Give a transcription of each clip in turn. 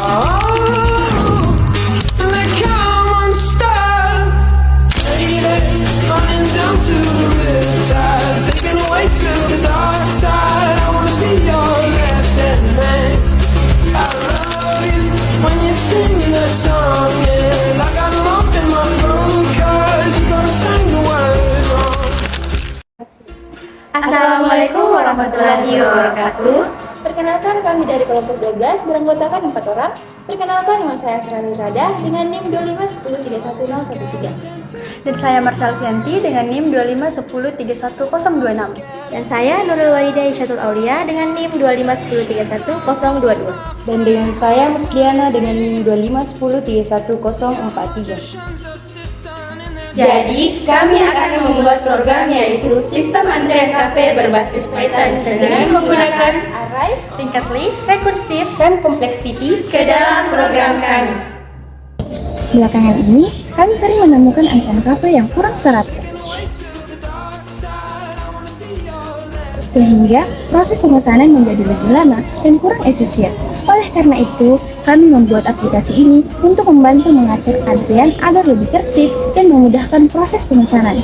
Oh, they come unstuck. Lady, running down to the riptide, taken away to the dark side. I wanna be your left-hand man. I love you when you're singing that song, yeah. I got lump in my throat 'cause you're gonna sing the words wrong. Assalamualaikum warahmatullahi wabarakatuh. Perkenalkan, kami dari kelompok 12 beranggotakan 4 orang. Perkenalkan, nama saya Serali Rada dengan NIM 251031013. Dan saya Marsal Fianti dengan NIM 251031026. Dan saya Nurul Walidah Isyatul Aulia dengan NIM 251031022. Dan dengan saya Musliana dengan NIM 251031043. Jadi, kami akan membuat program yaitu Sistem Antrian Cafe berbasis Python dengan menggunakan Array, linked list, rekursif Dan kompleksiti ke dalam program kami. Belakangan ini, kami sering menemukan antrian kafe yang kurang teratur. Sehingga proses pemesanan menjadi lebih lama dan kurang efisien. Oleh karena itu, kami membuat aplikasi ini untuk membantu mengatur antrian agar lebih tertib dan memudahkan proses pemesanan.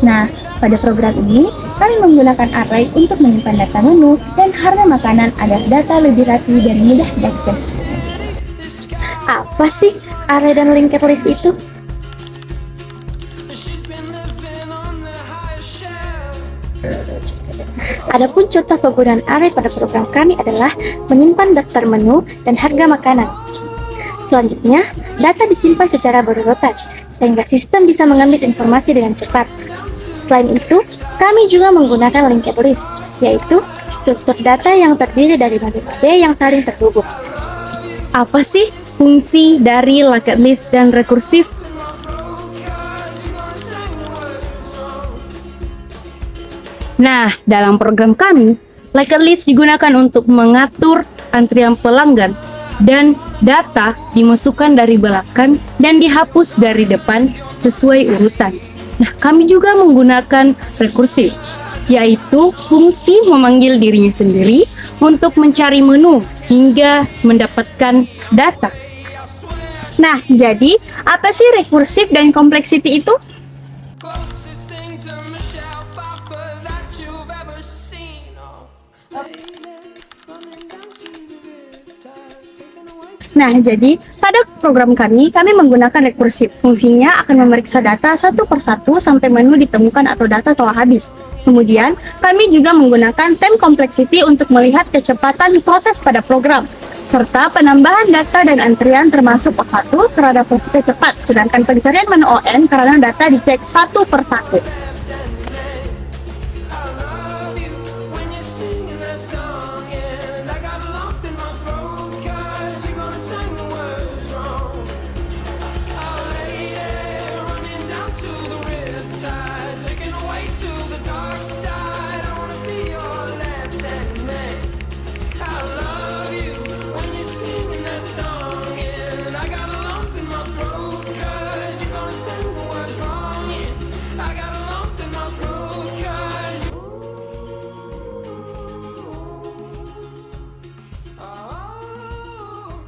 Nah, pada program ini, kami menggunakan Array untuk menyimpan data menu dan harga makanan agar data lebih rapi dan mudah diakses. Apa sih Array dan linked list itu? Adapun contoh penggunaan array pada program kami adalah menyimpan daftar menu dan harga makanan. Selanjutnya, data disimpan secara berurutan, sehingga sistem bisa mengambil informasi dengan cepat. Selain itu, kami juga menggunakan linked list, yaitu struktur data yang terdiri dari metode yang saling terhubung. Apa sih fungsi dari linked list dan rekursif? Nah, dalam program kami, linked list digunakan untuk mengatur antrian pelanggan dan data dimasukkan dari belakang dan dihapus dari depan sesuai urutan. Nah, kami juga menggunakan rekursif, yaitu fungsi memanggil dirinya sendiri untuk mencari menu hingga mendapatkan data. Nah, jadi apa sih rekursif dan kompleksiti itu? Closest thing to Michelle Pfeiffer that you've ever seen. Oh, lady, running down to the riptide, taken away to Nah, jadi pada program kami menggunakan rekursif. Fungsinya akan memeriksa data satu persatu sampai menu ditemukan atau data telah habis. Kemudian, kami juga menggunakan time complexity untuk melihat kecepatan proses pada program, serta penambahan data dan antrian termasuk persatu terhadap proses cepat, sedangkan pencarian menu ON karena data dicek satu persatu. I love you when you're singing that song, and I got a lump in my throat 'cause you're gonna sing the words wrong. Oh, lady, running down to the riptide, taken away to the dark side. I wanna be your left-hand man. I love you when you're singing that song, and I got a lump in my throat 'cause you're gonna sing the words wrong. Yeah, I got a lump in my throat 'cause oh,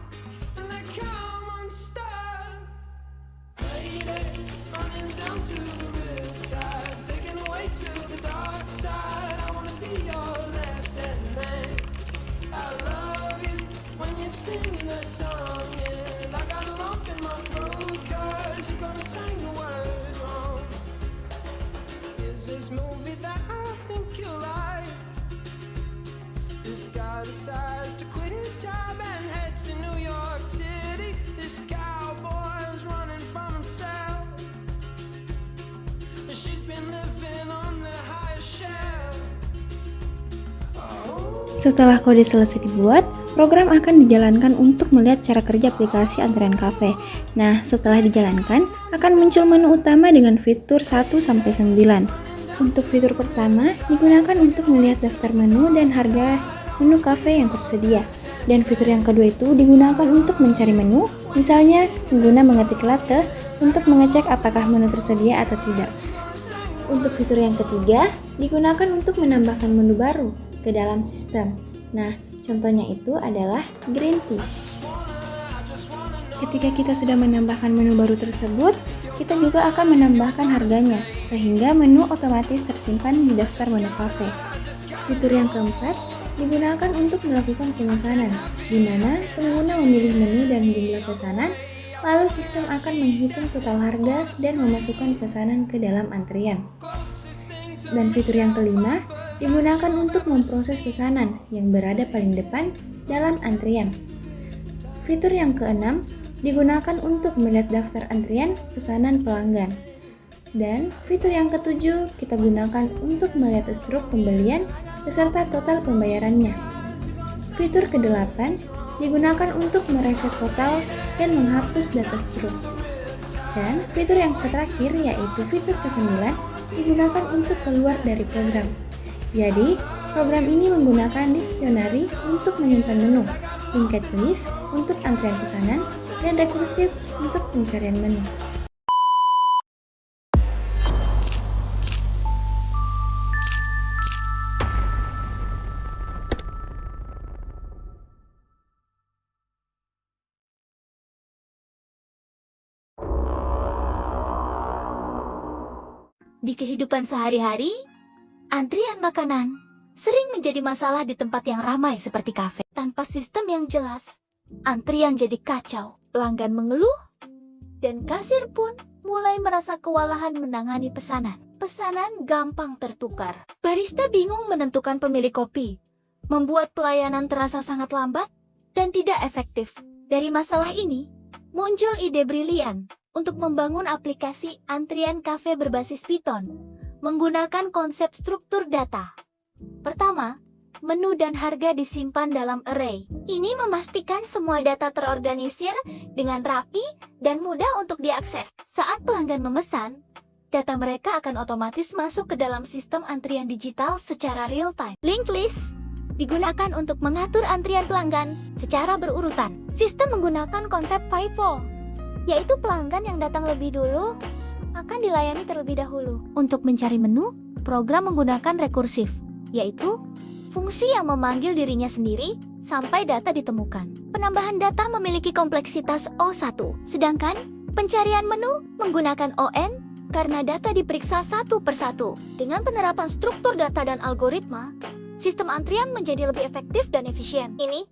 and they come unstuck. Lady, running down to the riptide, taken away to the dark side. I wanna be your left-hand man. I love you when you're singing that song, and I got a lump in my throat 'cause you're gonna sing the words wrong. Is this movie that I think you like? This guy decides to quit his job and head to New York City. This cowboy's running from himself. She's been living on the highest shelf. Setelah kode selesai dibuat, program akan dijalankan untuk melihat cara kerja aplikasi antrian kafe. Nah, setelah dijalankan, akan muncul menu utama dengan fitur 1-9. Untuk fitur pertama, digunakan untuk melihat daftar menu dan harga menu kafe yang tersedia. Dan fitur yang kedua itu digunakan untuk mencari menu, misalnya pengguna mengetik latte untuk mengecek apakah menu tersedia atau tidak. Untuk fitur yang ketiga, digunakan untuk menambahkan menu baru ke dalam sistem. Nah, contohnya itu adalah green tea. Ketika kita sudah menambahkan menu baru tersebut, kita juga akan menambahkan harganya, sehingga menu otomatis tersimpan di daftar menu kafe. Fitur yang keempat digunakan untuk melakukan pemesanan, di mana pengguna memilih menu dan jumlah pesanan, lalu sistem akan menghitung total harga dan memasukkan pesanan ke dalam antrian. Dan fitur yang kelima digunakan untuk memproses pesanan yang berada paling depan dalam antrian. Fitur yang keenam digunakan untuk melihat daftar antrian pesanan pelanggan. Dan fitur yang ketujuh kita gunakan untuk melihat struk pembelian beserta total pembayarannya. Fitur kedelapan digunakan untuk mereset total dan menghapus data struk. Dan fitur yang terakhir yaitu fitur ke-9 digunakan untuk keluar dari program. Jadi, program ini menggunakan dictionary untuk menyimpan menu, linked list untuk antrian pesanan, dan rekursif untuk pencarian menu. Di kehidupan sehari-hari, antrian makanan sering menjadi masalah di tempat yang ramai seperti kafe. Tanpa sistem yang jelas, antrian jadi kacau. Pelanggan mengeluh, dan kasir pun mulai merasa kewalahan menangani pesanan. Pesanan gampang tertukar. Barista bingung menentukan pemilik kopi, membuat pelayanan terasa sangat lambat dan tidak efektif. Dari masalah ini, muncul ide brilian untuk membangun aplikasi antrian kafe berbasis Python, menggunakan konsep struktur data. Pertama, menu dan harga disimpan dalam array. Ini memastikan semua data terorganisir dengan rapi dan mudah untuk diakses. Saat pelanggan memesan, data mereka akan otomatis masuk ke dalam sistem antrian digital secara real-time. Linked list digunakan untuk mengatur antrian pelanggan secara berurutan. Sistem menggunakan konsep FIFO, yaitu pelanggan yang datang lebih dulu akan dilayani terlebih dahulu. Untuk mencari menu, program menggunakan rekursif, yaitu fungsi yang memanggil dirinya sendiri sampai data ditemukan. Penambahan data memiliki kompleksitas O1, sedangkan pencarian menu menggunakan ON karena data diperiksa satu persatu. Dengan penerapan struktur data dan algoritma, sistem antrian menjadi lebih efektif dan efisien. Ini,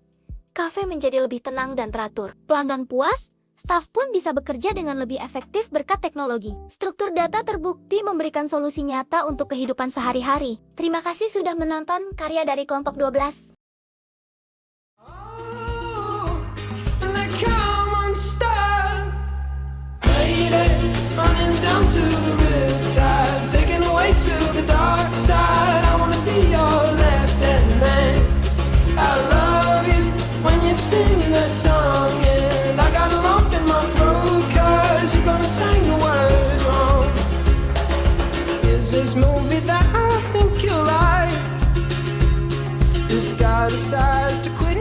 kafe menjadi lebih tenang dan teratur. Pelanggan puas, staf pun bisa bekerja dengan lebih efektif berkat teknologi. Struktur data terbukti memberikan solusi nyata untuk kehidupan sehari-hari. Terima kasih sudah menonton karya dari kelompok 12. And they come unstuck. Lady, running down to the riptide, taken away to the dark side. I wanna be your left-hand man. I love you when you're singing that song, and I got a lump in my throat 'cause you're gonna sing the words wrong. Is this movie that I think you like? This guy decides to quit.